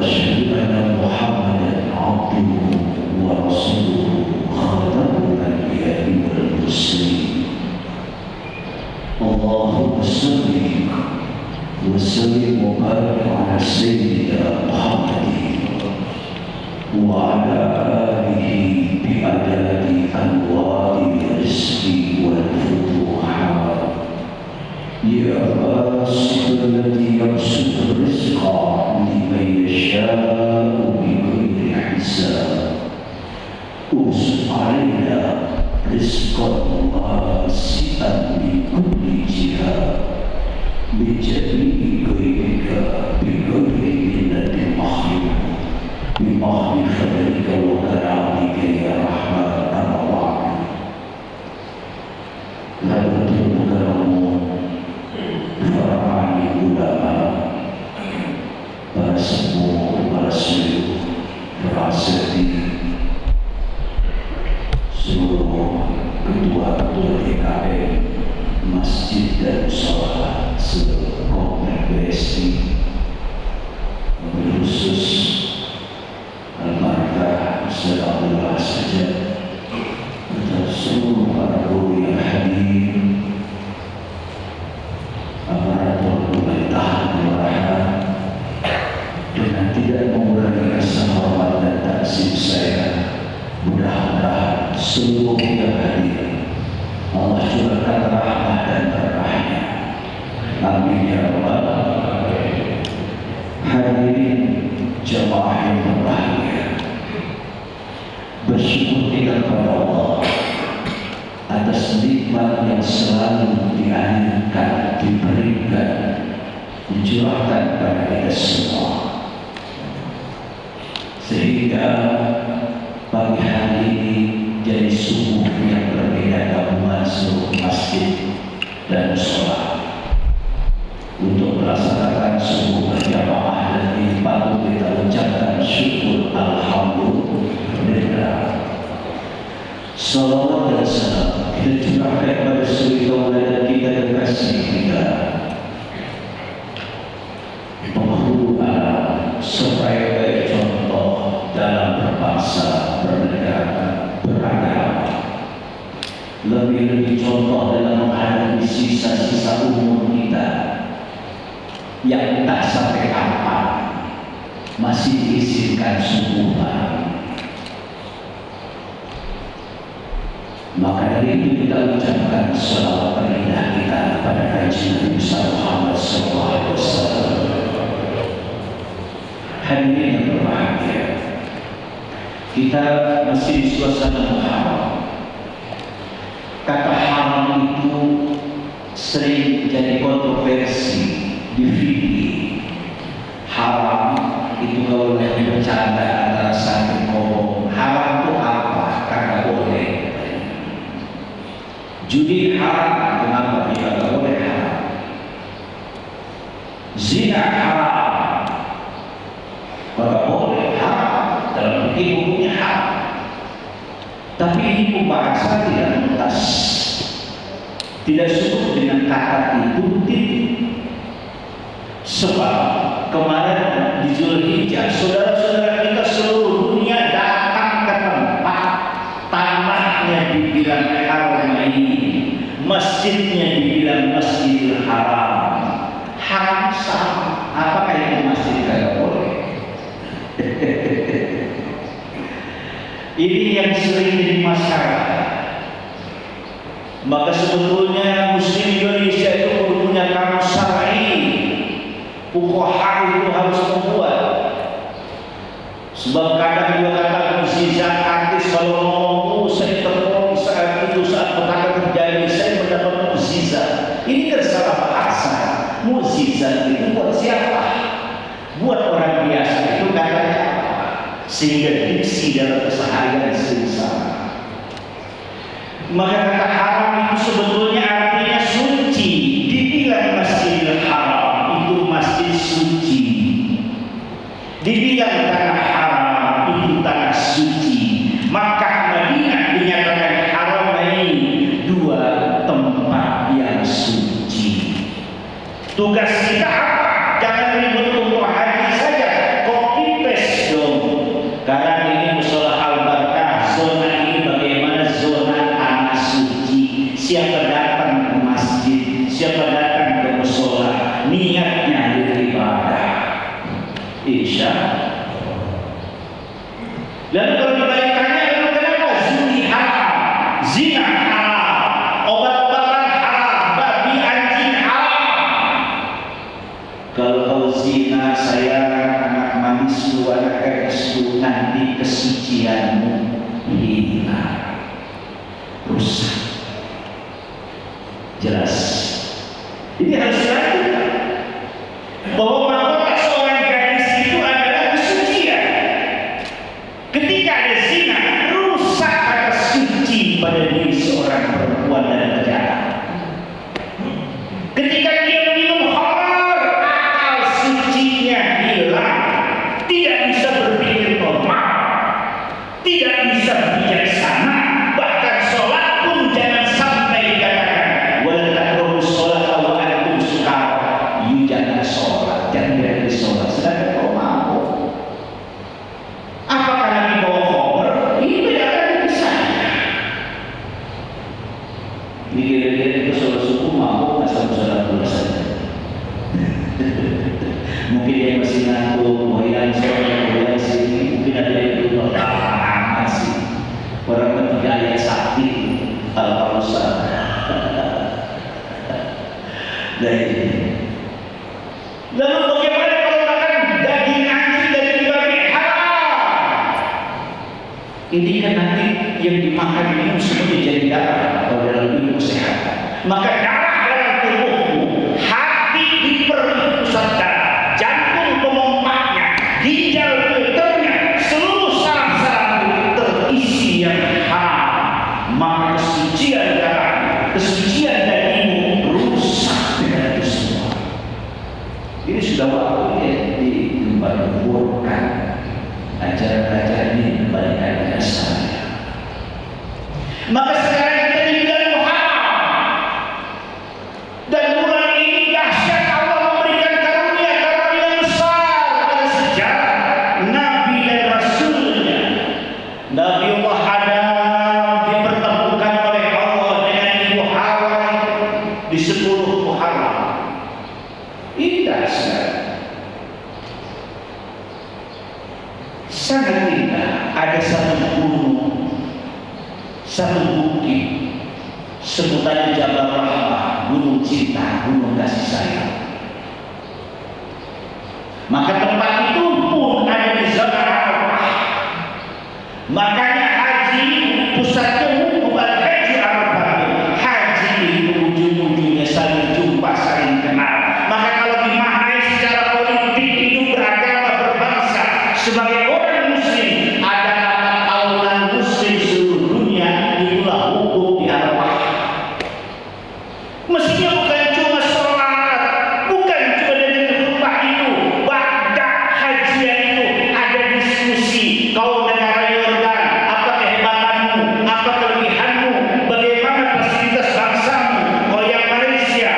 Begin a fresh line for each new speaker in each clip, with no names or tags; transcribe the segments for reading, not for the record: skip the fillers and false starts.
وأشهد أن محمدا عبده ورسوله خاتم الأنبياء والمرسلين. اللهم صل وسلم وبارك على سيدنا محمد وعلى آله بأعداد أنوار الرزق والفتوحات. يا باسط الذي يبسط الرزق لمن يشاء بغير حساب، أرسل علينا رزقا واسعا لكل جهة بجميع غيرك بغير منة محروم بمحض فضلك وكرامك يا رحمن الرحيم. Lalu keramu para ahli ulama, para sepuh, para syekh, para asatidz, seluruh ketua-ketua DKM, masjid dan mushola seluruh komplek BSI, mobil khusus Al-Markah Abdullah saja, dan seluruh para guru yang hadir, aparatur pemerintahan kelurahan, dengan tidak mengurangi rasa hormat dan takzim saya, mudah-mudahan seluruh yang hadir Allah curahkan rahmat dan berkahnya. Amin ya rabbal alamin. Hadirin jamaah yang berbahagia, bersyukur kita kepada Allah atas nikmat yang selalu dianjurkan, diberikan, dicurahkan kepada kita semua, sehingga pagi hari ini jadi subuh yang berbeda gabungan seluruh masjid dan mushola untuk melaksanakan subuh berjamaah, dan ini patut kita ucapkan syukur alhamdulillah. Salawat dan salam kita curahkan kepada suri tauladan kita, kekasih kita, penghulu alam, sebagai contoh dalam berbangsa, bernegara, beragama, lebih-lebih contoh dalam menghadapi sisa-sisa umur kita yang tak sampai kapan masih diizinkan subuh lagi. Maka dari itu kita ucapkan salawat terindah kita kepada Nabi Muhammad SAW. Hadirin yang berbahagia, kita masih di suasana Muharram. Kata haram itu sering jadi kontroversi di fikih. Haram itu kalau lagi bercanda antara satu ngomong, haram itu apa? Karena boleh. Judi haram, kenapa dia tidak boleh haram? Zina haram, maka boleh haram, dalam hukumnya haram. Tapi ini pembahasan tidak tuntas, tidak cukup dengan kata itu titik. Sebab kemarin di Zulhijjah, saudara-saudara kita seluruh dunia datang ke tempat tanahnya dibilang haram ini, masjidnya dibilang Masjidil Haram. Haram sama, apakah itu masjid tidak boleh? Ini yang sering jadi masalah. Maka sebetulnya Muslim Indonesia itu punya kamus syar'i. Fuqaha itu harus membuat. Sebab kadang dia kata mukjizat artis kalau ngomong, saya terpukul saat itu, saat petaka terjadi, saya mendapat mukjizat. Ini kan salah bahasa. Mukjizat itu buat siapa? Buat orang biasa itu katanya apa? Sehingga diksi dalam keseharian sering sama. Maka kata haram itu sebetulnya artinya suci. Dibilang Masjidil Haram itu masjid suci. Dibilang tanah haram itu tanah suci. Makkah Madinah dinyatakan haram ini dua tempat yang suci. Tugas kita apa? Jangan ribut umroh haji saja. Covid Insya Allah. Lalu kalau dibalikannya, lalu kenapa zina haram, zina haram, obat-obatan haram, babi anjing haram? Kalau zina sayang anak manisku, anak gadisku, nanti kesucianmu hilang, rusak. Jelas. Jadi harus dilakukan bahwa mahkota seorang gadis itu adalah kesucian. Ketika ada zina, rusak kata suci pada diri seorang perempuan dan laki-laki. Ketika dia minum khamar, akal sucinya hilang, tidak bisa berpikir normal, tidak bisa bijaksana, bahkan sholat pun jangan sampai dikatakan wala taqrabus sholata wa antum sukara. You jangan sholat, jangan berada di sholat sedangkan kau mabuk. Apakah lagi bawa khamar? Ini beda lagi kisahnya. Ini kira-kira itu sholat subuh mabuk nggak sama sholat dulu saja. Mungkin dia masih ngantuk, mau hilang sholat, mau hilang sini, mungkin ada yang belum amat sih. Orang ketiga ayat sakti al-Qawsar. Lalu bagaimana kalau makan daging anjing, daging babi haram? Ini kan nanti yang dimakan ini semua jadi darah atau dalam ilmu kesehatan. Maka darah dalam tubuhmu, hati di pusat darah, jantung pemompanya, ginjal filternya, seluruh saraf-saraf terisi yang haram. Maka kesucian darah, kesucian dagingmu rusak dengan itu semua. Ini sudah waktunya dilemburkan ajaran-ajaran ini kembalikan ke asalnya. Maka sekarang kita di dalam haram, dan bulan ini dahsyat Allah memberikan karunia besar pada sejarah Nabi dan Rasulnya. Nabi Allah Adam dipertemukan oleh Allah dengan ibu Hawa di 10 Muharram. Ini dahsyat. Sangat indah. Ada satu gunung, satu bukit, sebutannya Jabal Rahmah, gunung cinta, gunung kasih sayang. Maka tempat itu pun ada di zona Arafah. Makanya haji pusatnya bukan haji Arafah. Haji itu ujung-ujungnya saling jumpa, saling kenal. Maka kalau dimaknai secara politik itu beragama, berbangsa, sebagai orang muslim ada aulan muslim seluruh dunia, itulah hukum di Arafah. Mestinya bukan cuma sholat, bukan cuma dari khutbah itu, ba'da hajian itu ada diskusi. Kau negara Yordan, apa kehebatanmu, apa kelebihanmu, bagaimana fasilitas bangsamu, kau yang Malaysia,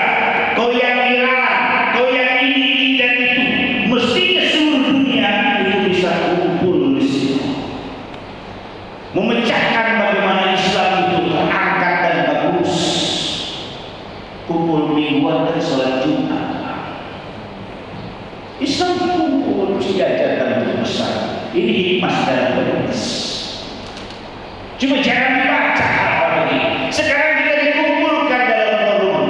kau yang Iran, kau yang ini dan itu. Mestinya seluruh dunia itu bisa kumpul di situ, memecahkan bagaimana Islam itu terangkat dan bagus. Kumpul mingguan dari sholat Jumat. Islam kumpul diajarkan itu besar. Ini hikmah dalam berbaris. Cuma jangan dibaca apa begini. Sekarang kita dikumpulkan dalam forum.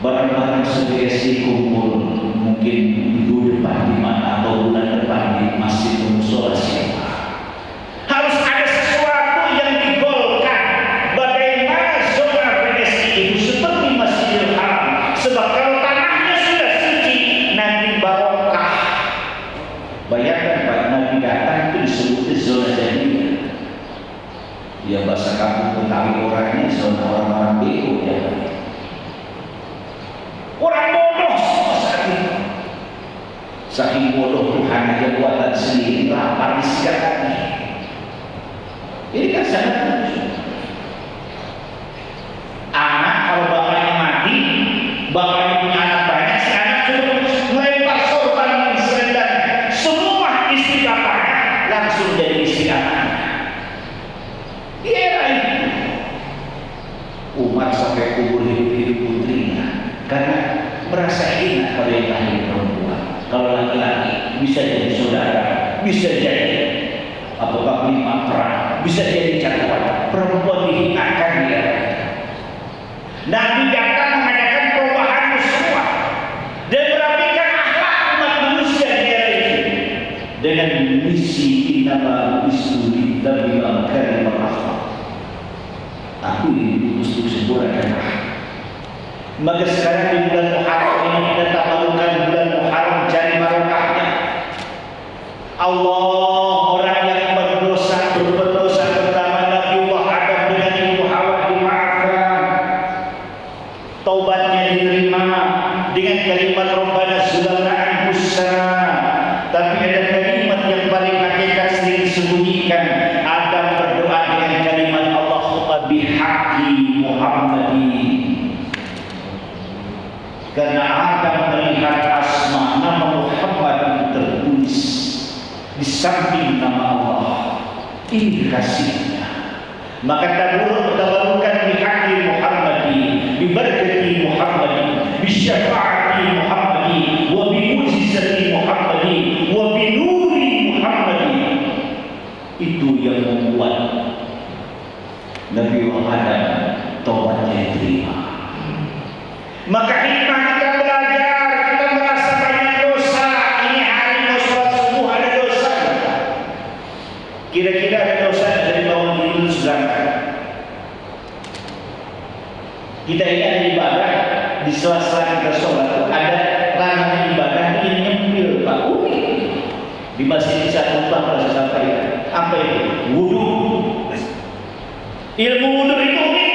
Barang-barang segesi kumpul mungkin minggu depan di mana atau bulan depan di masjid musola siapa. Harus ada sesuatu yang digolkan. Bagaimana zona PSI itu seperti Masjidil Haram. Sebab kalau tanahnya sudah suci, nanti barokah. Bayangkan Pak, Nabi datang itu disebut zona jahiliyah. Ya bahasa kampung Betawi orangnya zona orang-orang bego ya. Orang bodoh saat itu. Saking bodoh Tuhan aja buatan sendiri lapar disediakannya. Ini kan sangat lucu. Anak kalau bapaknya mati, bapaknya punya anak banyak, si anak suruh melempar sorban di selendangnya. Semua istri bapaknya langsung jadi istri anaknya. Di era itu Umar sampai kubur hidup putrinya karena merasa hina kalau yang lahir perempuan. Kalau laki-laki bisa jadi saudara, bisa jadi apakah lima perang, bisa jadi jagoan. Perempuan dihinakan dia. Nabi datang mengadakan perubahan semua dan merapikan akhlak umat manusia di era itu dengan misi innama bisuri Nabi al-Karim al-Rahman. Aku ini untuk sempurnakan. Maka sekarang di bulan Muharram ini kita tak malukan bulan Muharram jari barokahnya. Allah, orang yang berdosa pertama Nabi Adam dengan Ibu Hawa dimaafkan, taubatnya diterima dengan kalimat Rabbana zulamna anfusana. Tapi ada kalimat yang paling hakikat sering disembunyikan. Adam berdoa dengan kalimat Allahumma bihaqqi Muhammadin. Karena Adam melihat asma nama Muhammad itu tertulis di samping nama Allah. Ini kasihnya. Maka tabarukan bihaqqi Muhammadin, bibarakati Muhammadin, bisyafaati Muhammadin, wa bimu'jizati Muhammadin, wa binuri Muhammadin. Itu yang membuat Nabi Adam taubatnya diterima. Maka hikmah kita belajar, kita merasa banyak dosa. Ini hari mau sholat subuh ada dosa. Kira-kira ada dosa dari bangun tidur sedangkan kita ini ada ibadah di sela-sela kita sholat ada ranah ibadah ini nyempil Pak unik di masjid satu Tumpah rasa sampai apa itu wudu. Ilmu wudu itu unik.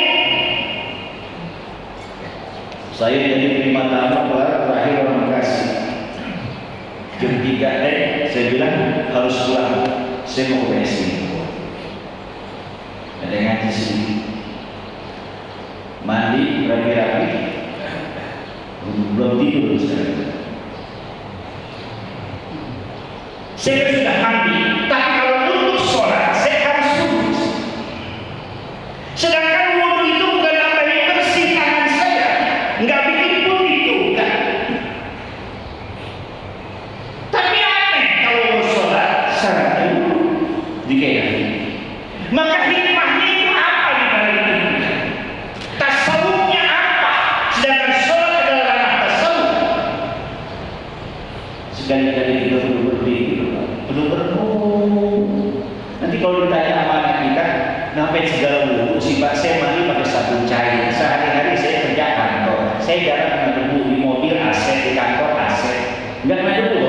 Saya jadi terima tamu terakhir orang kasih jam 3 saya bilang harus pulang, saya mau ke WC. Ada yang ngaji sini, mandi rapi-rapi, belum tidur sekarang. Saya sudah mandi, tapi kalau untuk sholat saya harus wudhu. Sedangkan wudhu itu bukan nambahin bersih tangan saya. Enggak bikin putih juga. Tapi aneh kalau mau sholat syaratnya dikayai. Maka hikmahnya itu apa di balik itu? Tasawufnya apa? Sedangkan sholat adalah ranah tasawuf. Sekali-kali kita perlu berpikir, perlu berenung. Nanti kalau ditanya sama anak kita, ngapain segala wudhu sih Pak? Saya mandi pakai sabun cair. Sehari-hari saya kerja kantor. Saya jarang kena debu di mobil AC, di kantor AC. Enggak kena debu,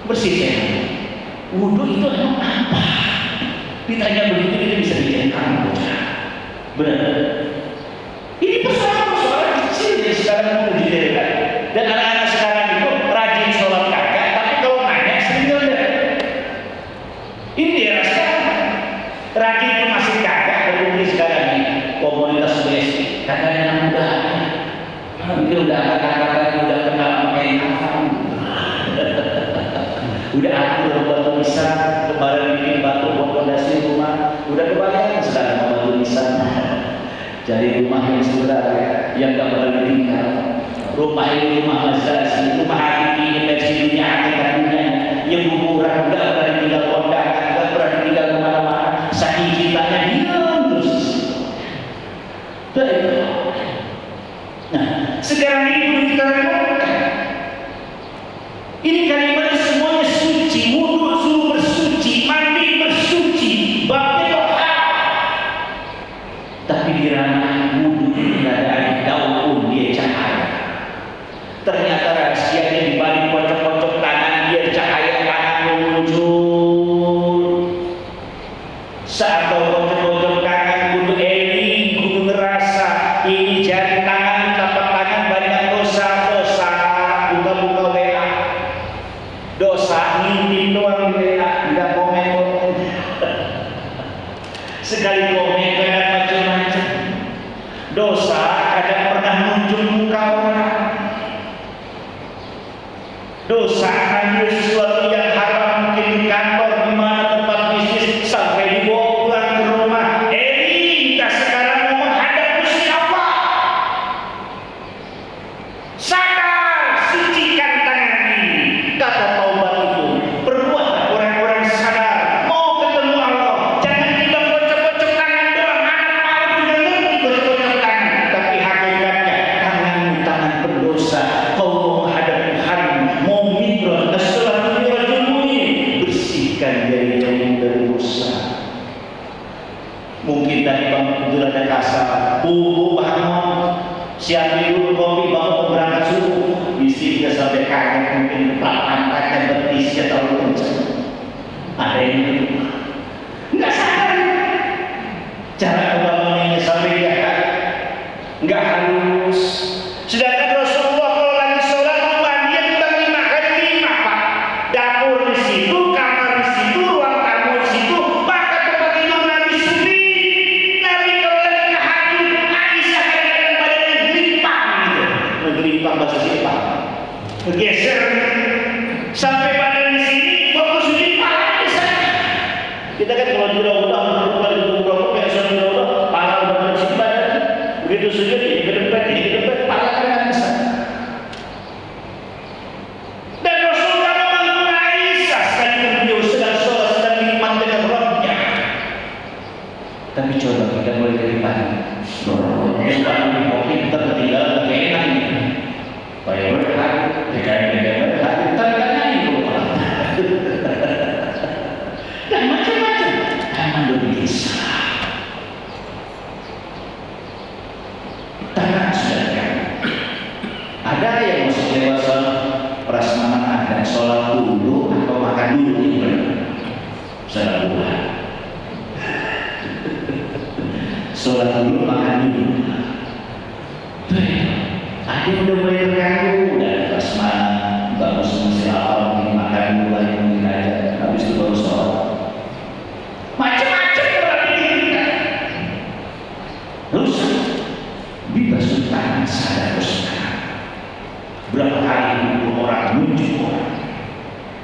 bersih saya. Wudhu itu emang apa? Ditanya begitu kita bisa bikin kamu bocah. Benar. Ini persoalan kecil yang sekarang mau didirikan. Dan anak-anak sekarang itu rajin sholat kagak, tapi kalau nanya sering nggak. Ini dia sekarang. Rajin itu masih kagak, tapi sekarang ini komunitas BSI katanya anak muda. Mungkin udah kakak-kakaknya udah kenal pakai apa. Udah atur batu nisan, kemarin bikin batu buat fondasi rumah, udah kebayang sekarang batu nisan. Jadi rumah yang sebenarnya yang nggak pernah ditinggal. Rumah ini rumah mazasi, rumah hakiki, versi dunia hakikat dunia yang kuburan nggak pernah ditinggal kondangan, nggak pernah ditinggal kemana-mana. Saking cintanya diam terus. Nah, sekarang ini kita renungkan. Ini kalimat semuanya suci, wudhu suruh bersuci, mandi bersuci, babnya doa. Tapi di ranah wudhu tidak ada daun dia cahaya. Ternyata rahasianya di balik pojok-pojok tangan dia cahaya tangan muncul. Saat pojok-pojok tangan kudu eling, kudu ngerasa ini jari tangan, tapak tangan banyak dosa-dosa, buka-buka WA. Dosa ngintip doang di WA, enggak komen-komen. Sekali komen kadang macam-macam. Dosa kadang pernah muncul muka orang. Dosa ambil sesuatu yang haram mungkin di kantor, di mana tempat bisnis sampai dibawa pulang ke rumah. Kita sekarang mau menghadap Gusti Allah. Sadar, sucikan tangan ini. siapin dulu kopi, bapak berangkat subuh. Istri juga sampai kaget, mungkin angkatnya betisnya terlalu kencang. Ada yang di rumah nggak sadar cara kebangunannya sampai dia nggak halus. Sedangkan Rasulullah kalau lagi sholat rumah dia timbang 5 kali 5 Pak. Dapur di situ, kamar di situ, ruang tamu di situ, bahkan tempat tidur Nabi sendiri. Nabi kalau lagi tahajud, Aisyah kadang-kadang badannya gelimpang gitu. Gelimpang bahasa siapa? Geser sampai badan di sini, fokus di pala di sana. Kita kan kalau udah kayak sudah pala udah bersih badan. Begitu sujud ke depan, pala kan di sana. Dan Rasulullah membangun Aisyah sekalipun beliau sedang sholat, sedang nikmat dengan Rabbnya. Tapi coba kita mulai dari pagi. Yang bangun di kopi kita ketinggalan lebih enak ini. Baik berhati, dikain berhati, tapi kan nyanyi rumah. Dan macam-macam. Emang lebih bisa. Tangan sudah kan. Ada yang masuk dewasa prasmanan dan sholat dulu atau makan dulu ini benar. Salah buat. Sholat dulu makan dulu. Ada yang udah mulai terganggu dari prasmanan, bagus mesti awal ini makan dulu lagi mungkin aja, habis itu baru sholat. Macam-macam orang ini rusak. Bibas tangan sadar rusak. Berapa kali orang muncul orang.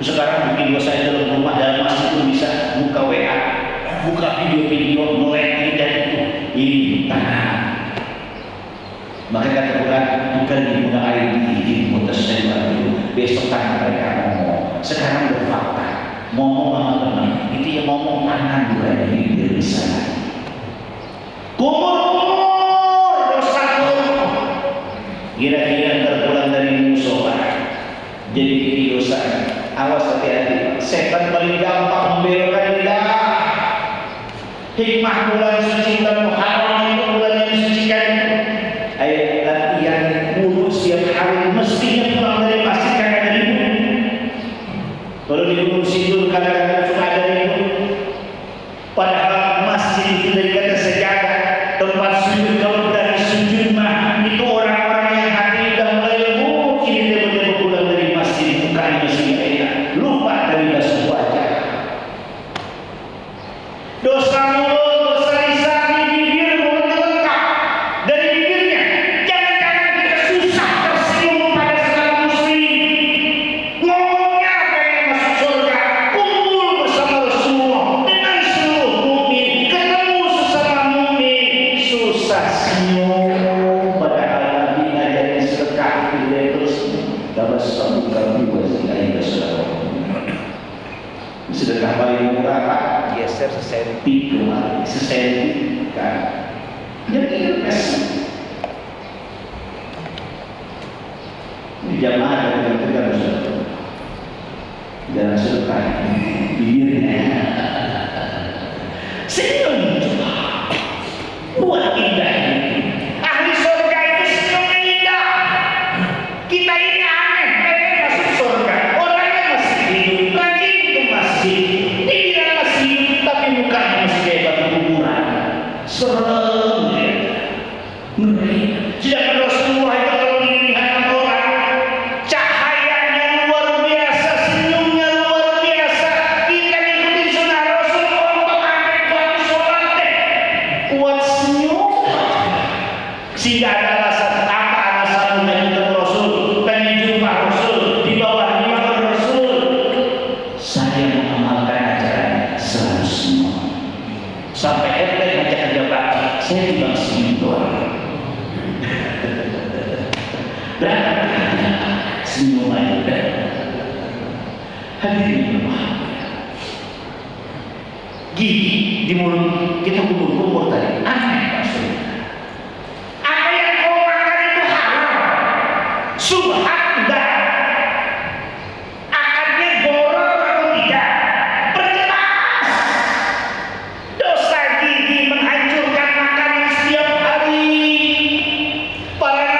Sekarang bikin dosa dalam rumah dalam masjid pun bisa buka WA, buka video-video melek dan ini tangan. Maka kata Quran, bukan dimulai air di mutasyawarah itu. Besok tangan mereka ngomong. Sekarang berfakta, ngomong sama teman. Itu yang ngomong tangan bukan bibir di sana. Kumur dosa kumur. Kira-kira terpulang dari musola. Jadi ini dosa. Awas hati-hati. Setan paling gampang membelokkan lidah. Hikmah bulan suci dan Muharram itu bulan yang disucikan. Ayo latihan mulut setiap hari mestinya pulang dari masjid kagak ada ribut. Kalau di Gunung Sindur kadang-kadang cuma ada ribut. Padahal masjid itu dari kata sejadah tempat sujud. Kalau dari sujud mah itu orang-orang yang hati udah mulai lembut. Ini dia pulang dari masjid bukan masjid enak. Lupa dari basuh wajah. Dosa mulut, dosa lisan di bibir mulutnya lengkap. Dari bibirnya, jangan-jangan kita susah tersenyum pada sesama muslim. Ngomongnya pengen masuk surga, kumpul bersama Rasulullah dengan seluruh mukmin, ketemu sesama mukmin, susah senyum. Padahal Nabi ngajarin sedekah dia terus tabassum kami wasila sedekah. Sedekah paling murah Pak. Geser sesenti kemarin, sesenti kan. Jadi kasih. Ini jamaah yang kita harus jangan sedekah bibirnya. Senyum coba. Buat indah ini. Ahli surga itu senyumnya indah. Kita ini aneh, pengen masuk surga. Orangnya masih hidup, rajin ke masjid. Tapi mukanya masih kayak batu kuburan. Serem ya. Ngeri. Sedangkan Rasulullah itu kalau dilihat orang, cahayanya luar biasa, senyumnya luar biasa. Kita ngikutin sunnah Rasul untuk sampai kuat sholat deh. Kuat senyum. Sehingga ada alasan apa alasan menjadi Rasul, pengen jumpa Rasul, di bawah imam Rasul. Saya mengamalkan ajaran selalu semua. Sampai RT ngajak kerja bakti, saya timbang senyum doang. Berangkat kerja, senyum aja. Hadirin berbahagia. Gigi di mulut kita kumur-kumur tadi, aneh maksudnya. Apa yang kau makan itu halal, subhan enggak. Akarnya borong atau tidak? Perjelas. Dosa gigi menghancurkan makanan setiap hari. Para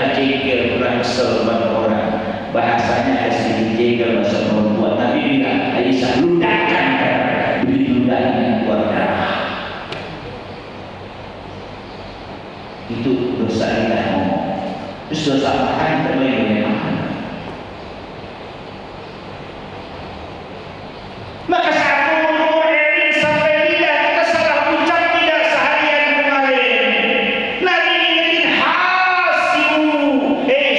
pernah jengkel, pernah kesel pada orang. Bahasanya ada sedikit jengkel bahasa perempuan. Nabi bilang, Aisyah ludahkan, begitu ludahnya keluar darah. Itu dosa kita ngomong. Terus dosa makan terlalu makan. Maka satu Erin sampai lihat kita salah ucap tidak seharian kemarin. Nabi ingin hasibu,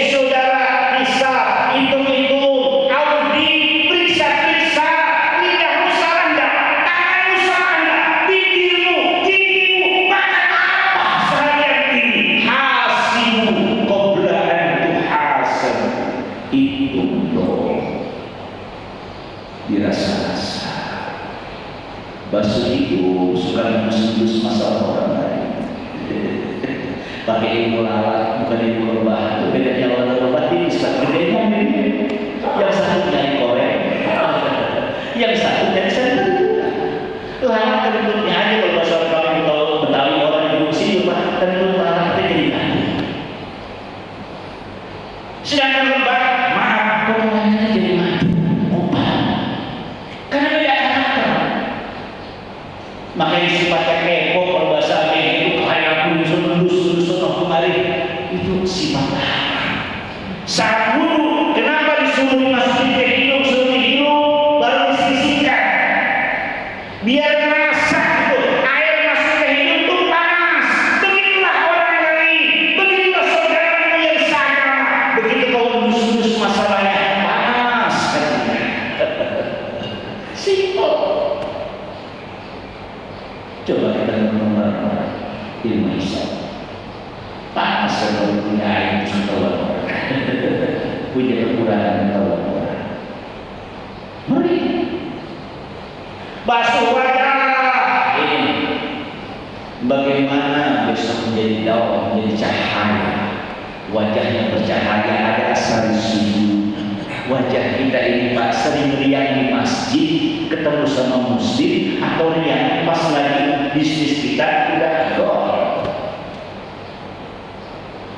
saudara bisa hitung-hitung, audit, periksa-periksa, lidahmu salah enggak, tanganmu salah enggak, bibirmu, gigimu, makan apa seharian ini. Hasibu qabla an tuhasab. Hitung dong, dirasa-rasa. Basuh itu suka ngus-ngus masalah orang lain. Pakai ilmu lalat, bukan ilmu lebah. Itu bedanya lalat lebah ini suka bedanya ini. Yang satu nyari korek, yang satu nyari senter. Lalat kentutnya aja kalau bahasa kami kalau Betawi orang yang fungsi cuma kentut lalat itu jadi tadi. Sedangkan lebah, maaf, kotorannya jadi mati. Karena beda karakter. Makanya sifatnya kepo, kalau bahasa Amerika itu kayak lulus kemari, itu sifat saat wudhu. Kenapa disuruh dimasukin ke hidung, suruh hidung baru disisihkan? Biar terasa itu air masuk ke hidung itu panas. Begitulah orang lain, begitulah saudaramu yang sama. Begitu kau lulus masalahnya panas katanya. Simpel. Coba kita mengenal ilmu hisab. Panas kalau punya air itu orang. Punya kekurangan kalau orang. Mari basuh wajah. Ini bagaimana besok menjadi dakwah, menjadi cahaya. Wajahnya bercahaya, ada asar sujud. Wajah kita ini Pak sering riang di masjid, ketemu sama muslim, atau riang pas lagi bisnis kita udah gol.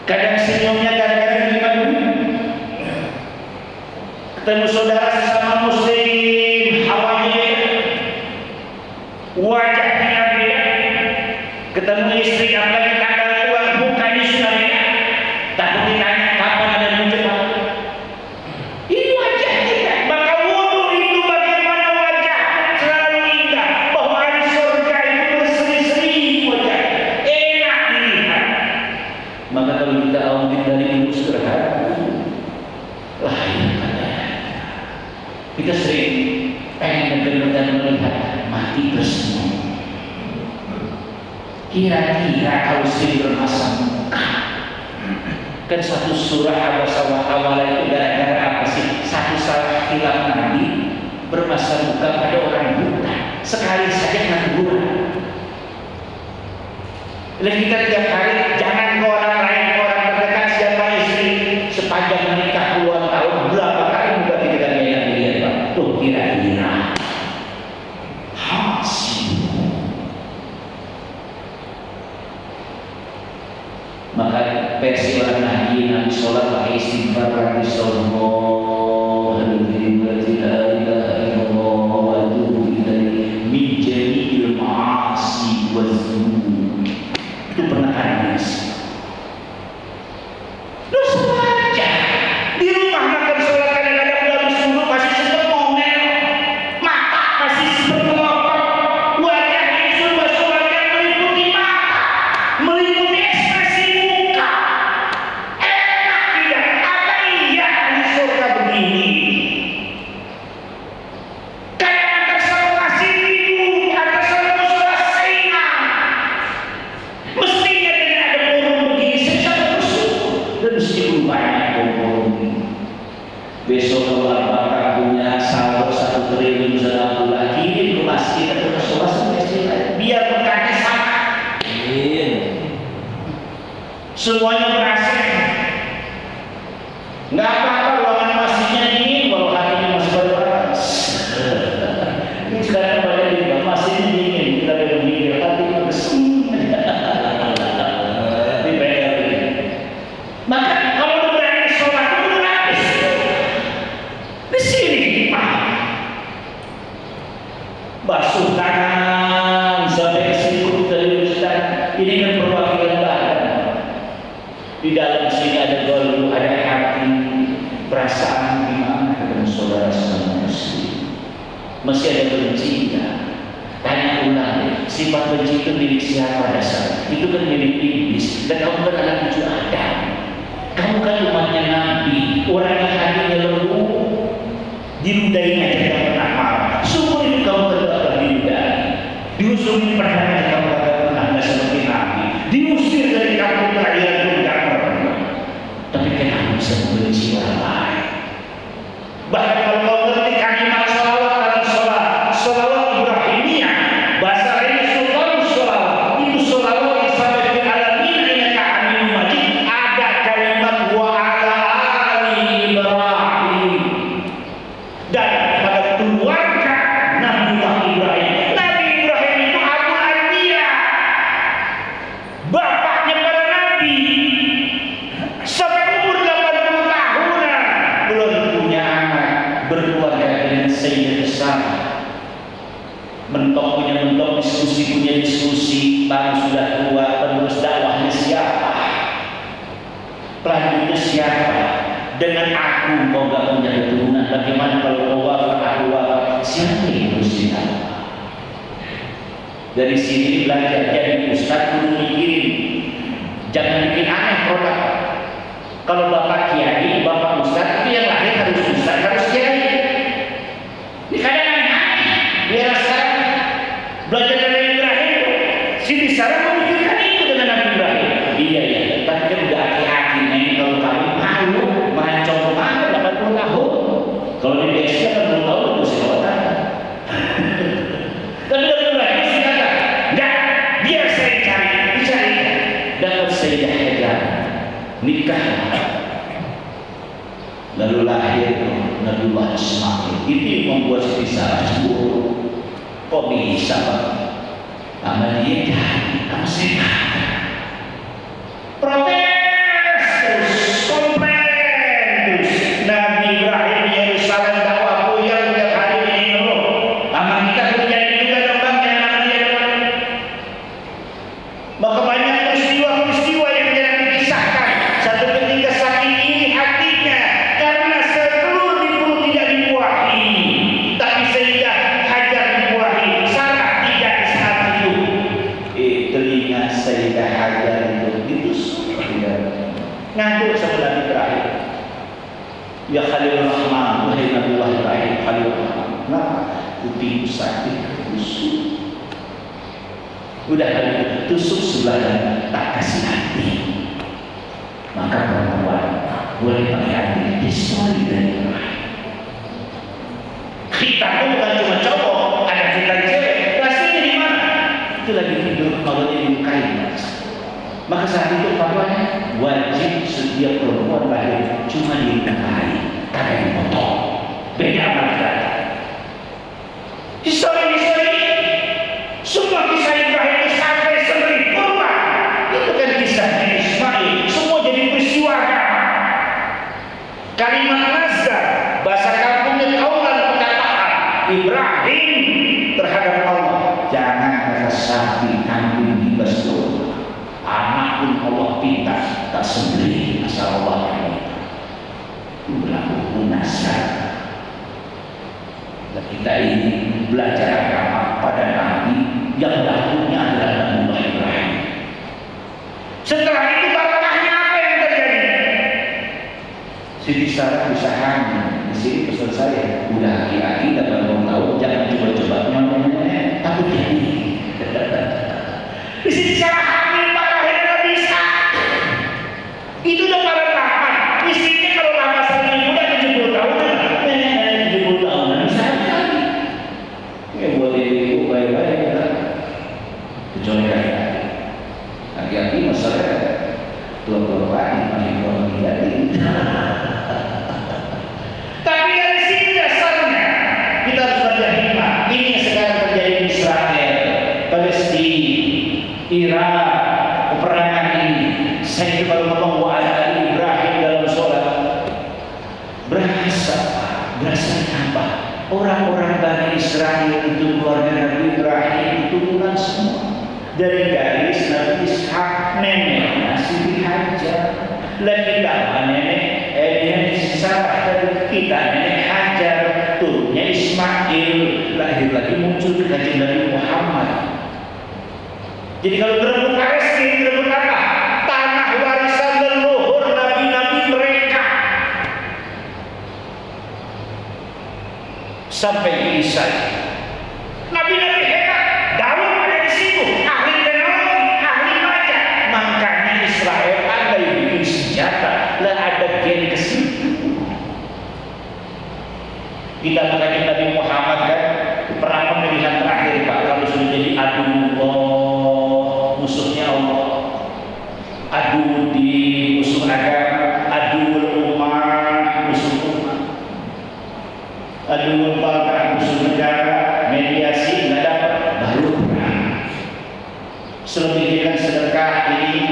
Kadang senyumnya gara-gara terima duit. Ketemu saudara sesama muslim, hawanya wajahnya beda. Ketemu istri apalagi tanggal tua, mukanya sudah beda. Takut ditanya kapan ada menjebak. Ini wajah kita. Maka wudhu itu bagaimana wajah selalu indah. Bahwa di surga itu berseri-seri wajah, enak dilihat. Maka kalau kita audit dari ibu surga, lahir pada kita sering pengen benar-benar melihat mati tersenyum. Kira-kira kalau sering bermasam muka, kan satu surah awal itu gara-gara apa sih? Satu salah hilang Nabi bermasam muka pada orang buta. Sekali saja ngangguran. Dan kita tiap hari jangan ke orang lain, ke orang terdekat, siapa istri sepanjang menikah puluhan tahun berapa kali juga kita lihat Pak. Tuh kira-kira hasil. Maka versi orang Nabi sholat pakai istighfar Rabbi sallallahu alaihi wa sallam wa atubu ilaihi min jami'il ma'asi wa dzunub. Itu pernah hadis. Dosa wajah di rumah makan sholat kadang-kadang udah habis dulu masih sempat ngomel, mata masih sempat ngelopak, wajahnya sudah wajah meliputi mata, meliputi ekspresi muka. Enak tidak? Apa iya di surga begini? Kayak atas sama nasi tidur, atas sama sudah seingat. Mestinya dengan ada forum begini saya sangat bersyukur. Dan meskipun banyak forum ini, besok kalau apakah punya saldo 1 triliun sedang lagi kirim ke masjid atau ke sholat sampai sini biar berkati sama. Semuanya berhasil. Nggak apa-apa ruangan masjidnya dingin walau hatinya masih panas. Ini sekarang pada di masjidnya dingin, kita belum dingin, hatinya bersih. Maka ini kan perwakilan badan. Di dalam sini ada golbu, ada hati, perasaan gimana dengan saudara sama muslim. Masih ada benci ya? Tanya ulang deh, sifat benci itu milik siapa dasar? Itu kan milik iblis. Dan kamu kan anak cucu Adam. Kamu kan umatnya Nabi, orang yang hatinya lembut, diludainya tidak pernah marah. Sungguh itu kamu tidak diludai. Diusung pernah kamu tidak pernah, tidak seperti Nabi. Diusir dari kampung kelahiran pun tidak pernah. Tapi kenapa bisa membenci orang lain? Bahkan kalau kau ngerti kalimat salawat dalam salawat Ibrahimiyah, bahasa lainnya sultan salawat. Itu salawat yang sampai di alamin innaka hamidum majid. Ada kalimat wa ala ali Ibrahim. Dan pada keluarga Nabiullah Ibrahim. Nabi Ibrahim itu Abu Anbiya, bapaknya para nabi. Sampai umur 80 tahunan belum punya anak, berkeluarga dengan Sayyidah Sarah. Mentok punya mentok, diskusi punya diskusi, baru sudah tua, penerus dakwahnya siapa? Pelanjutnya siapa? Dengan aku kau gak punya keturunan, bagaimana kalau kau wafat, aku wafat? Siapa yang harus didakwah? Dari sini belajar jadi ustaz, kudu mikirin, jangan bikin aneh produk. Kalau bapak kiai, bapak ustaz, itu yang lahir harus ustaz, harus kiai. Ini kadang aneh, biar sekarang belajar dari Ibrahim, Siti Sarah memikirkan itu dengan Nabi Ibrahim. Iya, tapi kan udah aki-aki nih, kalau kami malu, merancang kemana 80 tahun. Kalau di BSD 80 tahun itu sewatan. Tapi Nabi Ibrahim sih kata, enggak, biar saya dicari, dapat Sayyidah Hajar, nikah. Lalu lahir Nabiullah Ismail. Itu yang membuat Siti Sarah cemburu. Kok bisa Pak? Sama dia jadi, sama saya protes terus, komplain terus. Nabi Ibrahim di Yerusalem dakwah puyeng tiap hari ini loh. Sama kita terjadi juga dong bang, yang nama dia depan. Maka banyak peristiwa-peristiwa yang jangan dikisahkan. Satu ketika sakit ini hatinya karena setelur di perut tidak dibuahi, tapi Sayyidah Hajar dibuahi, Sarah tidak di saat itu. Telinga Sayyidah Hajar itu sudah ngantuk sebelah terakhir. Ya Khalilur Rahman, wahai Nabiullah Ibrahim, Khalilur Rahman. Nah, kuping sakit tusuk. Udah kali tusuk sebelah dan tak kasih hati. Maka perempuan boleh pakai hati. Histori dari Ibrahim. Kita pun bukan cuma cowok, ada kita cewek. Rasanya di mana? Itu lagi tidur kalau dia dibukain. Maka saat itu fatwanya wajib setiap perempuan lahir cuma dinikahi, tak dipotong. Beda sama laki-laki. Histori semua kisah Ibrahim sampai sempurna. Itu kan kisahnya Ismail. Semua jadi peristiwa agama. Kalimat nazar, bahasa kampungnya kaulan perkataan Ibrahim terhadap Allah. Jangan kata sapi, kambing dibas dulu. Anak pun Allah pinta tak sembelih asal Allah yang minta. Berlaku nazar. Dan kita ini belajar agama pada Nabi yang dahulunya adalah Nabiullah Ibrahim. Setelah itu barokahnya apa yang terjadi? Siti Sarah bisa hamil. Di sini pesan saya, udah aki-aki dan belum tahu, jangan coba-coba nyamuk-nyamuk, takut jadi. Di sini Sarah hamil, Pak, lahir Nabi Isa. Itu udah pada tahapan. Istrinya kalau lama sampai muda 70 tahun, 70 tahun, bisa lagi. Ya buat ibu baik-baik ya. Kecuali laki-laki masalah tua-tua lagi masih belum menjadi. Tapi dari sini dasarnya kita harus belajar hikmah. Ini yang sekarang terjadi di Israel, Palestina, Irak, peperangan ini. Saya juga baru ngomong wa ala Ibrahim dalam sholat. Berasa apa? Orang-orang Bani Israel itu keluarga Nabi Ibrahim, turunan semua. dari garis Nabi Ishak, neneknya Siti Hajar. Lah kita nenek Sarah dari kita nenek Hajar, turunnya Ismail, lahir lagi muncul kanjeng Nabi Muhammad. Jadi kalau berebut Palestina, berebut apa? Tanah warisan leluhur nabi-nabi mereka. Sampai ke Isa. Nabi-nabi hebat, Daud ada di situ, ahli teknologi, ahli baca. Makanya Israel ada yang bikin senjata, lah ada gen ke situ. Kita mengaji Nabi Muhammad kan, perang pemilihan terakhir Pak, kalau sudah jadi aduh musuhnya Allah, adu di musuh agama, adu umat, musuh umat, adu lembaga, musuh negara, mediasi nggak dapat, baru perang. Selebihnya kan sedekah ini,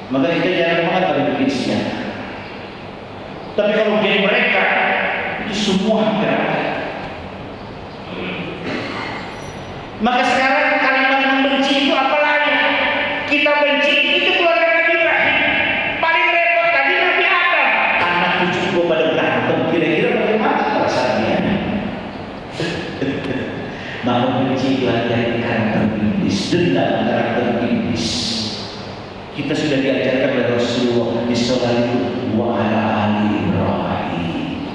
maka kita jarang banget pada bikin senjata. Tapi kalau geng mereka itu semua gerakan. Maka sekarang kalimat membenci itu apa lagi? Kita benci itu keluarga Nabi Ibrahim. Paling repot tadi Nabi Adam. Anak cucu gua pada berantem. Kira-kira bagaimana perasaannya? Maka benci itu adalah karakter iblis, dendam karakter iblis. Kita sudah diajarkan oleh Rasulullah di Sallallahu wa ala ali Ibrahim.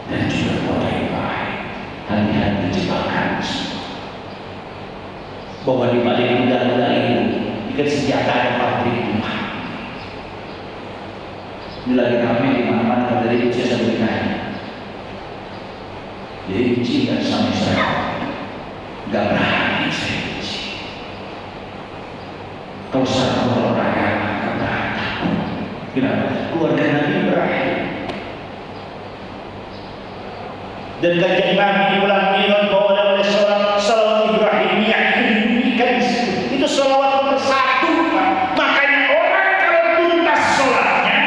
Dan juga baik-baik, hati-hati jebakan bahwa di balik undang-undang itu ikan senjata ada pabrik Tuhan. Ini lagi ramai di mana-mana dari usia sampai kaya. Jadi benci kan sama saya, nggak berani saya benci. Kalau sama orang agama nggak berani. Kenapa? Keluarga Nabi Ibrahim. Dan kanjeng Nabi ulang minum bahwa oleh salawat Ibrahimiyah itu dibunyikan di situ. Itu salawat nomor 1, Pak. Makanya orang kalau tuntas sholatnya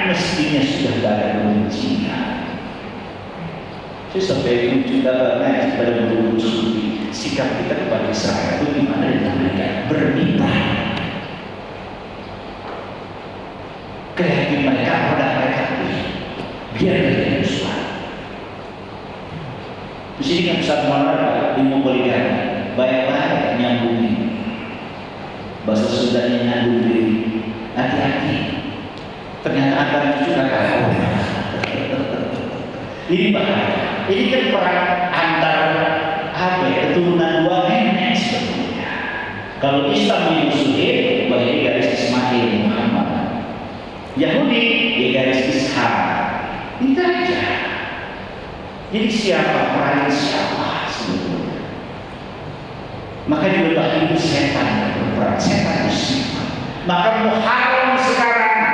mestinya sudah tidak ada kebencian. Saya sampai lucu ngaji pada guru sufi, sikap kita kepada Israel itu gimana dengan mereka? Bermitra. Kreatif mereka, produk mereka biar mereka sesuatu. Di sini kan Ustaz Muhammad ilmu poligami, banyak nyambungin. Bahasa Sundanya nyambung diri. Hati-hati. Ternyata antar cucu kakak. Ini bahaya. Ini kan perang antar keturunan dua nenek sebetulnya. Kalau Islam dimusuhin, bagi garis Ismail Muhammad. Yahudi di garis Ishak. Itu aja. Jadi siapa perannya siapa sebetulnya? Maka di lembah itu setan berperan, setan musibah. Maka Muharram sekarang,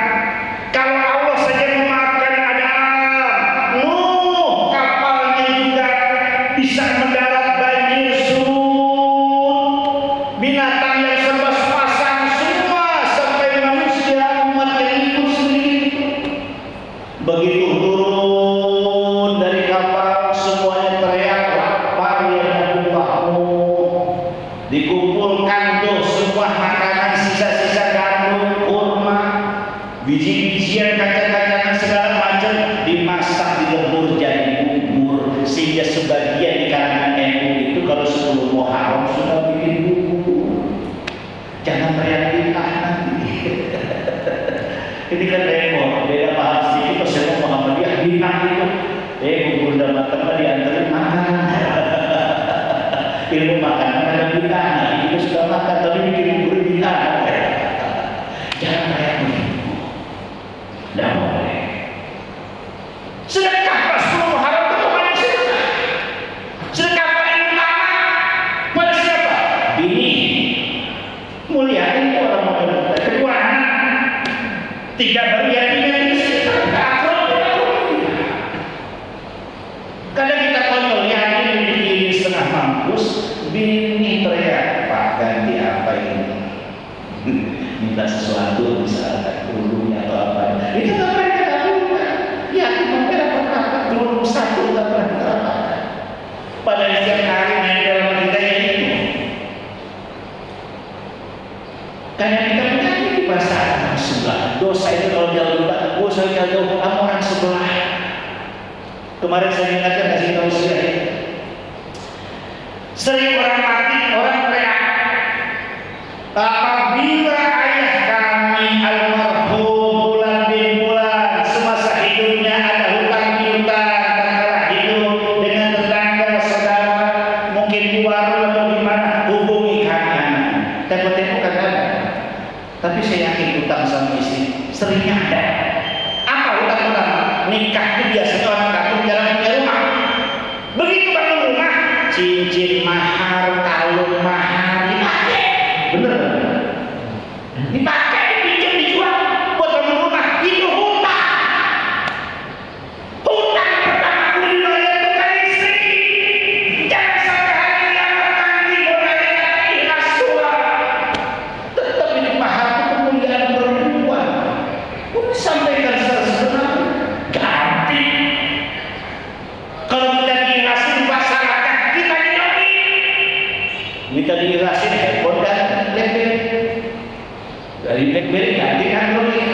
kalau Allah saja memaafkan Adam, Nuh kapalnya juga bisa mendarat banjir surut, binatang yang serba sepasang semua sampai manusia umat yang ikut sendiri. Begitu turun dari kapal semuanya teriak lapar ya Tuhanmu. Dikumpulkan tuh semua makanan sisa-sisa gandum, kurma, biji-bijian, kacang-kacangan segala macam dimasak di lebur jadi bubur, sehingga sebagian di kalangan NU itu kalau sebelum Muharram sudah bikin bubur. Jangan teriak bid'ah nanti. Ini kan repot, beda paham sedikit. Kalau saya mau Muhammadiyah bid'ah itu, bubur dan matang diantarin makan. Ilmu makanan ada bid'ah, kita sudah makan tapi bikin bubur bid'ah. Jangan kayak begitu. Tidak boleh. Sedekah pas 10 Muharram itu bukan sedekah. Sedekah paling utama pada siapa? Bini. Muliain orang mau kedua anak. 3 baru yatimnya itu sedekah. Kadang kita konyol yatim dibikin setengah mampus, bini teriak, Pak ganti apa ini? Minta sesuatu misalkan kerudungnya atau apa? Itu nggak pernah kita lakukan. Yatim mungkin apa-apa kerudung 1 nggak pernah kita lakukan. Pada setiap hari naik dalam kita itu Kayak kita penyakit di pasar sebelah. Dosa itu kalau jauh, saya jauh sama orang sebelah. Kemarin saya ingatkan kasih tahu saya. Sering orang mati, orang teriak. Apabila ayah kami almarhum bulan bin bulan semasa hidupnya ada hutang piutang tatkala hidup dengan tetangga saudara, mungkin di warung atau di mana, hubungi kami. Tempo-tempo kan ada. Tapi saya yakin hutang sama istri seringnya ada. Apa hutang-hutang? Nikah itu biasanya orang kampung jarang punya rumah. Begitu bangun rumah, cincin mahar, kalung mahar dipakai. Bener? Dipakai, dipinjam, dijual buat bangun rumah. Itu hutang. Hutang pertama kudu dibayar bukan istri. Jangan sampai hari kiamat nanti mulai ikhlas tua. Tetap ini mahar itu kemuliaan perempuan. Kok disampaikan secara sederhana? Ganti. Kalau kita diikhlasin pasangan kita didoain. Kita diikhlasin handphone dan BlackBerry. Dari BlackBerry ganti Android,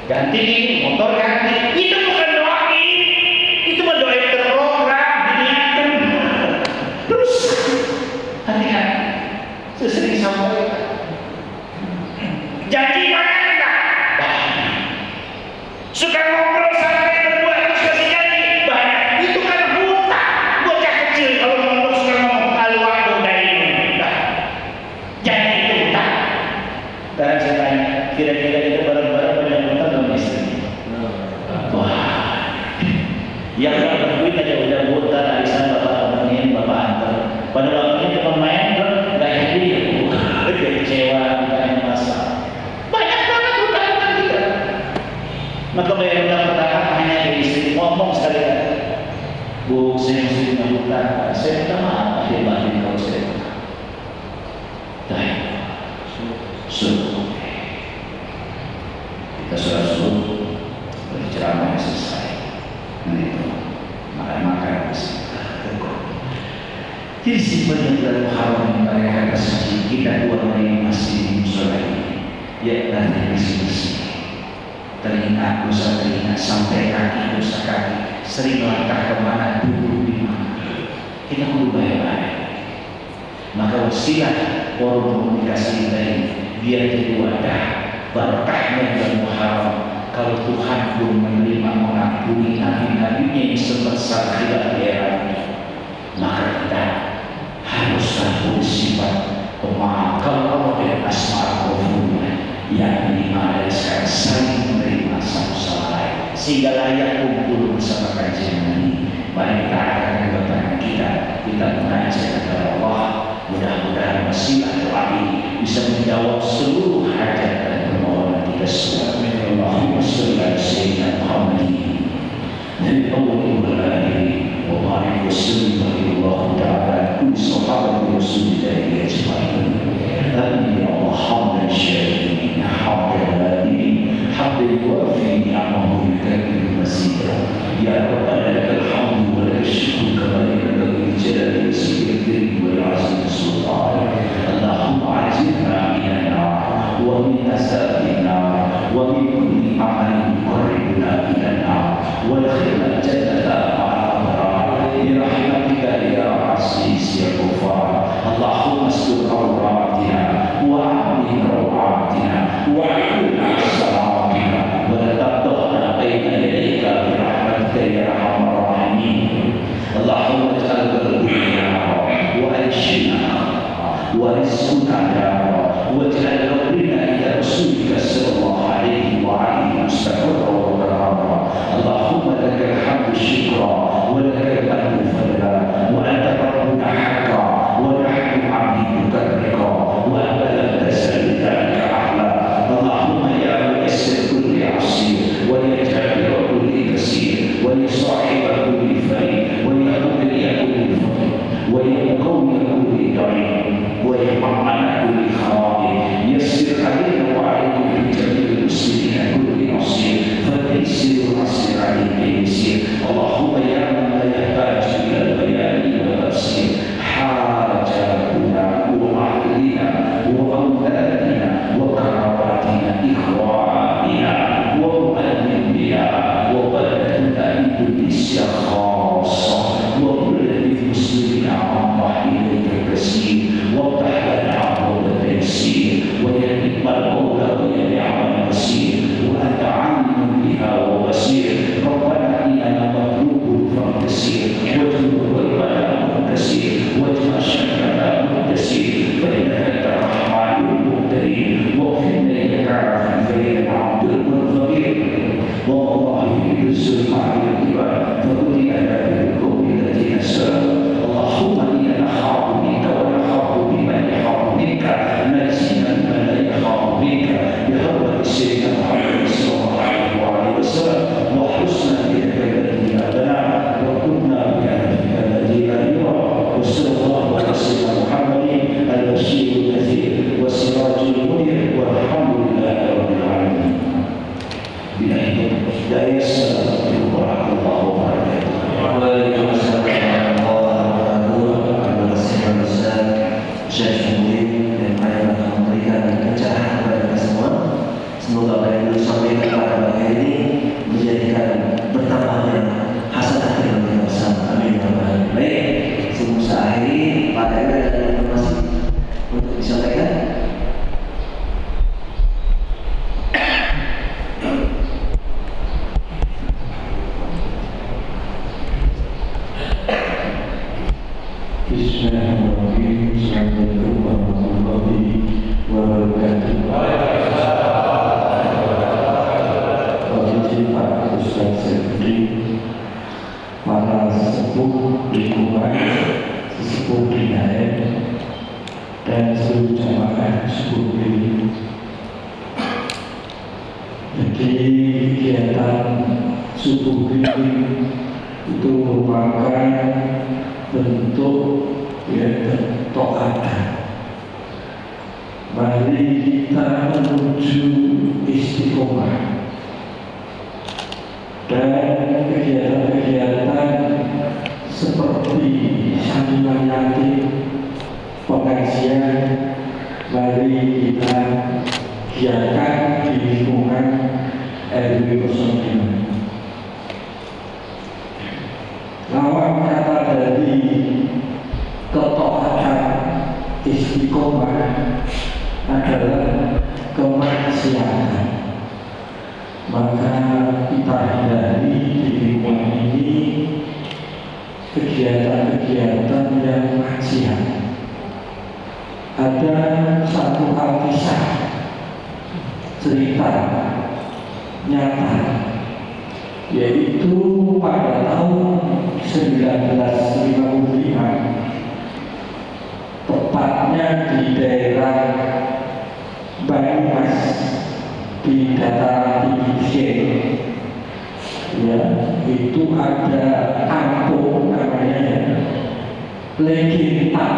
ganti motor ganti. Itu bukan doain, itu mendoain terprogram diniatkan. Terus hati-hati. Sesering sampaikan. Janji makan enggak? Suka ngobrol sampai berdua terus kasih janji banyak. Itu kan hutang. Bocah kecil kalau ngomong suka ngomong al-wa'du dainun. Janji itu hutang. Sekarang saya tanya, kira-kira itu barang-barang banyak hutang sama istri? Wah, yang nggak berduit aja udah hutang, arisan bapak temenin, bapak antar. Pada waktunya teman main nggak happy ya, dia kecewa, ditanya masalah. Banyak banget hutang-hutang kita. Maka bayar hutang pertama hanya ke istri, ngomong sekali lagi. Bu, saya mesti punya hutang, saya minta maaf, dia bantuin kalau saya hutang. Suruh kita suruh berceramah selesai, nanti itu makan jadi simpan bulan Muharram mereka bersuci, kita buat dari masjid di musola ini ya nanti bersih-bersih, teringat dosa teringat sampai kaki dosa kaki, sering langkah kemana duduk di mana, kita perlu baik-baik. Maka wasilah forum komunikasi kita ini biar jadi wadah berkahnya bulan Muharram. Kalau Tuhan pun menerima mengampuni nabi-nabinya yang sebesar khilaf di era ini, maka kita haruslah bersifat pemaaf. Kalau Allah dengan asma al-ghafur yang dimana sekarang saling menerima satu sama lain sehingga layak kumpul bersama kajian ini. Mari kita akan kedatangan kita mengajak kepada Allah. Mudah-mudahan wasilah doa ini bisa menjawab seluruh hajat dan permohonan kita semua. Allahumma shalli ala sayyidina Muhammadin fil awwali wal akhiri wa barik wa sallim ala ta'ala kulli sahabati rasulillahi ajma'in. Amin ya Allah. Hamdan syakirin, hamdan hadirin, hamdan yuafi ni'amahu yukafi'u mazida. Ya Rabbana lakal hamdu wa lakal syukru kama yanbaghi li jalali wajhikal karim wa li'azimi sultanik. Allahumma ajirna minan nar wa min azabil nar wa min kulli amalin yuqarribuna ilan nar wa adkhilna jannata ma'al abrar bi rahmatika ya aziz ya ghafar. Allahumma astur awratina wa amin rawatina wa ahlina salatina wa la taqdahna baina yadayka bi rahmatika ya arhamar rahimin. Allahumma ij'al qalbina wa anshina wa rizqna dara wa ij'al qabrina ila rasulika sallallahu alaihi wa alihi mustaqarra wa qarara. Allahumma lakal hamdu syukra
subuh ini itu merupakan bentuk ketaatan. Mari kita menuju istiqomah dan kegiatan-kegiatan seperti sambilan yatim, pengajian, mari kita giatkan di lingkungan RW 05. Lawan kata dari ketaatan istiqomah adalah kemaksiatan. Maka kita hindari di lingkungan ini kegiatan-kegiatan yang maksiat. Ada satu kisah cerita nyata, yaitu pada tahun 1955, tepatnya di daerah Banyumas di dataran tinggi, ya, itu ada kampung namanya Legenta,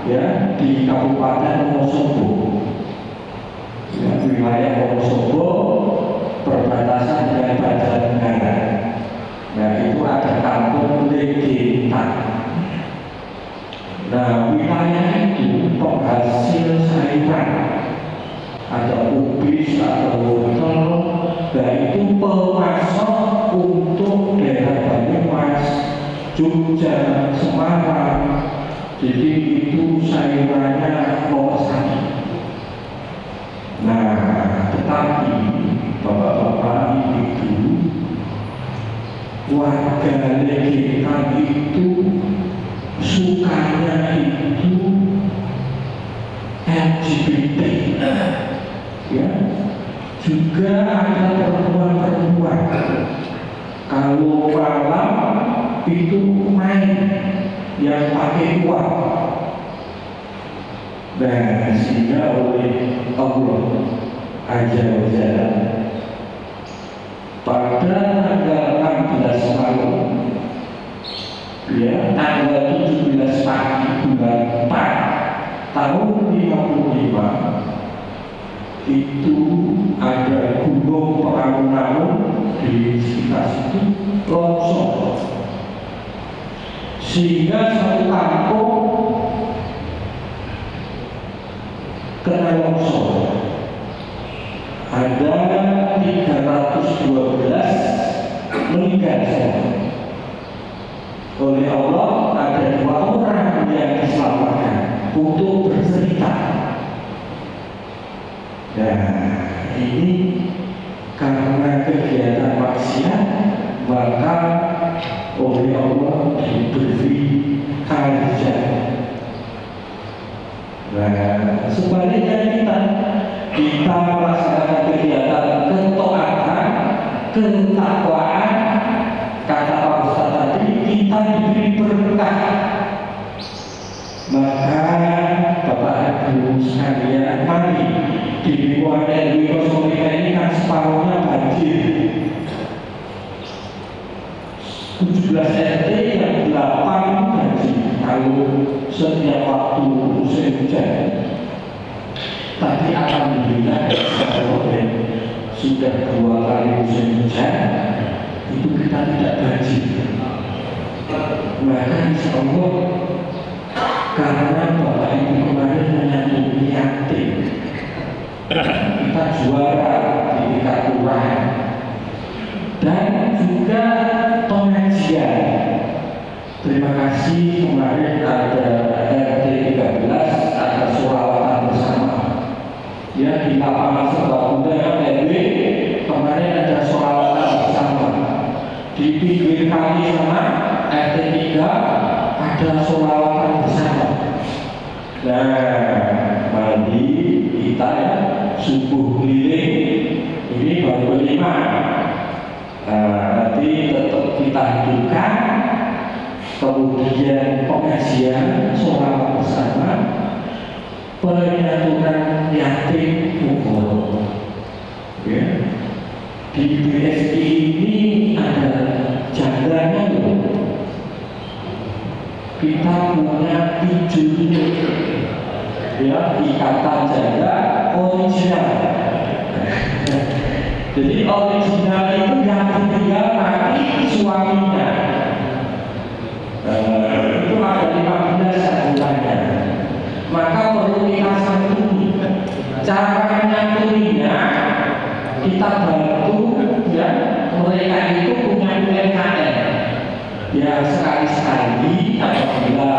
ya, di Kabupaten Wonosobo, ya, wilayah Wonosobo perbatasan dengan Banjarnegara. Nah, itu ada kampung Legenta. Nah, wilayah itu penghasil sayuran, ada ubis, ada wortel. Nah, itu pemasok untuk daerah Banyumas, Jogja, Semarang. Jadi itu sayurannya lolosan. Nah, tetapi bapak-bapak ibu, warga Legenta itu sukanya itu LGBT, ya, juga ada perempuan-perempuan. Kalau malam itu main yang pakai uang. Nah, sehingga oleh Allah Azza wa Jalla pada tanggal 16 malam, ya, tanggal 17 pagi bulan 4 tahun 55, itu ada gunung Perahu-Rahu di sekitar situ longsor, sehingga satu kampung kena longsor. Ada 312 meninggal semua. Oleh Allah ada 2 orang yang diselamatkan untuk bercerita. Nah, ini karena kegiatan maksiat, maka oleh Allah diberi karunia. Nah, sebaliknya kita melaksanakan kegiatan ketaatan, ketakwaan, kata Pak Ustaz tadi, kita diberi berkah. Maka Bapak Ibu sekalian, mari di lingkungan RW 05 ini kan separuhnya banjir. 17 RT yang 8 banjir kalau setiap waktu musim hujan. Tapi alhamdulillah sudah 2 kali musim hujan itu kita tidak banjir. Maka insya Allah, karena Bapak Ibu kemarin menyambut yatim, kita juara di tingkat kelurahan dan juga pengajian. Terima kasih, kemarin ada RT 13 ada sholawatan bersama, ya, di lapangan Serbaguna RW kemarin ada sholawatan bersama. Di pinggir kali sana RT 3 ada sholawatan bersama. Nah, mari kita, ya, subuh keliling ini baru 5. Nanti tetap kita hidupkan, kemudian pengajian sholawat bersama, penyatuan yatim, ya. Di BSI ini ya ikatan jaga original. Jadi original itu yang ditinggal nanti suaminya. Itu ada 15 satuannya. Maka perlu kita santuni. Cara menyantuninya kita bantu ya mereka itu punya UMKM. Ya sekali-sekali apabila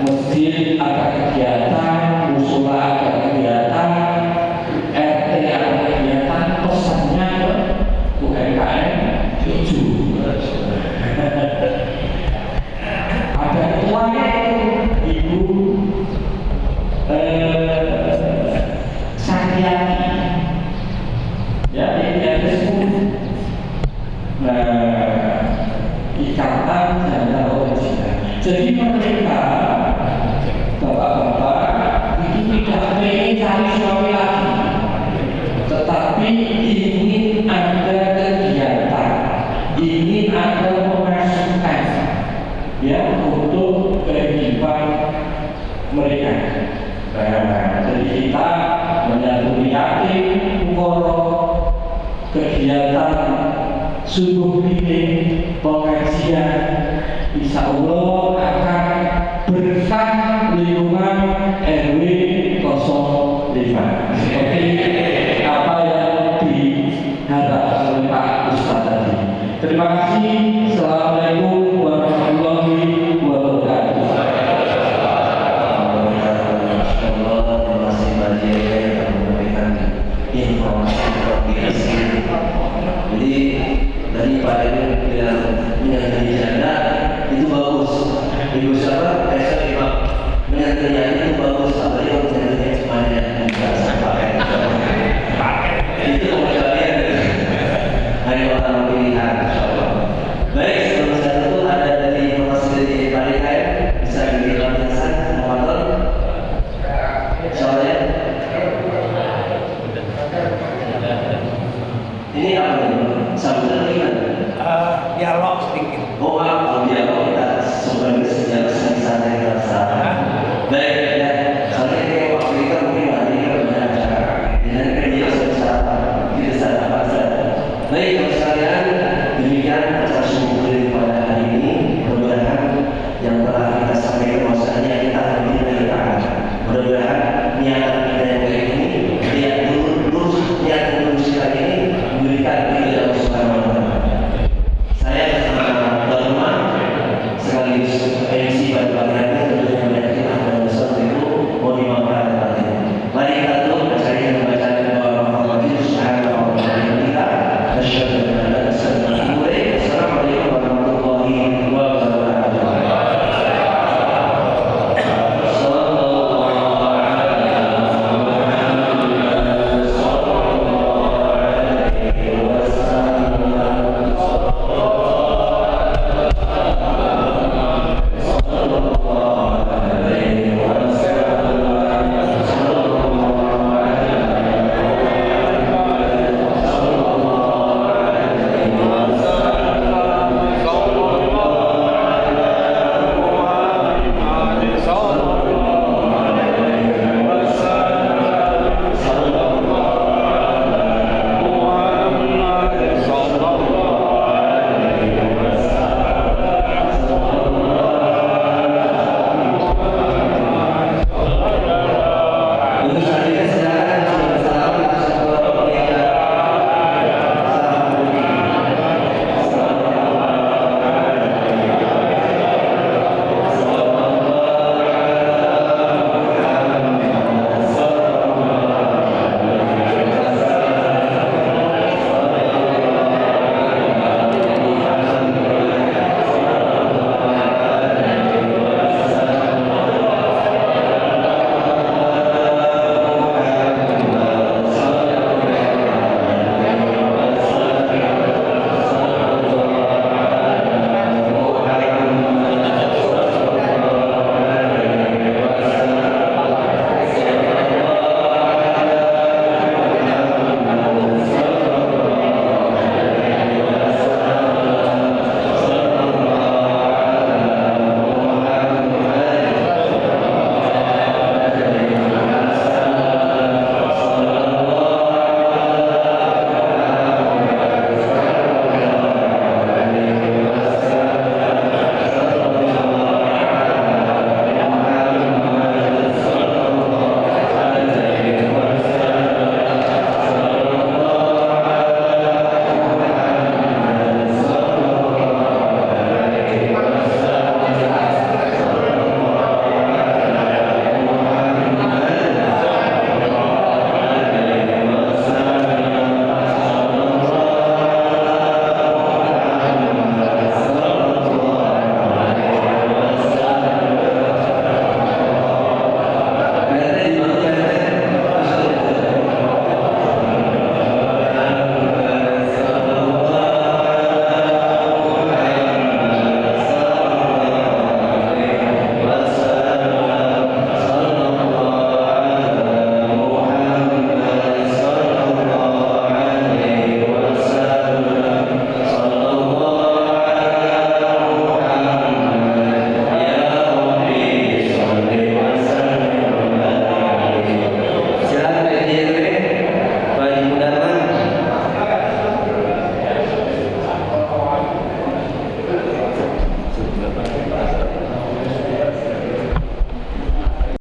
masjid ada kegiatan, musola ada kegiatan, RT ada kegiatan, pesannya ke UMKM 7. Ada ketuanya Ibu Sakyati, ya ini ada 10. Ikatan jaga original. Jadi mereka bapak-bapak itu tidak ingin cari suami lagi, tetapi ingin ada kegiatan, ingin ada pemasukan ya untuk kehidupan mereka. Jadi kita menyambut yatim ukoro kegiatan subuh ini pengajian, insya Allah akan berkah lingkungan RW 05 seperti apa yang diharapkan oleh Pak Ustadz tadi. Terima kasih. Assalamualaikum warahmatullahi wabarakatuh.
Terima kasih banyak yang memberikan informasi koordinasi. Jadi dari Pak Edwin bilang menyantuni janda itu bagus. Ibu siapa? Saya Imam. Menyantuni janda itu bagus. Apalagi kalau menyantuni semuanya tidak sampai. Itu kalian hanya orang pilihan. Baik, sebelum saya tutup ada dari informasi dari Pak DKM bisa dilakukan mengontrol. Soalnya ini apa? Sambutan gimana?
Dialog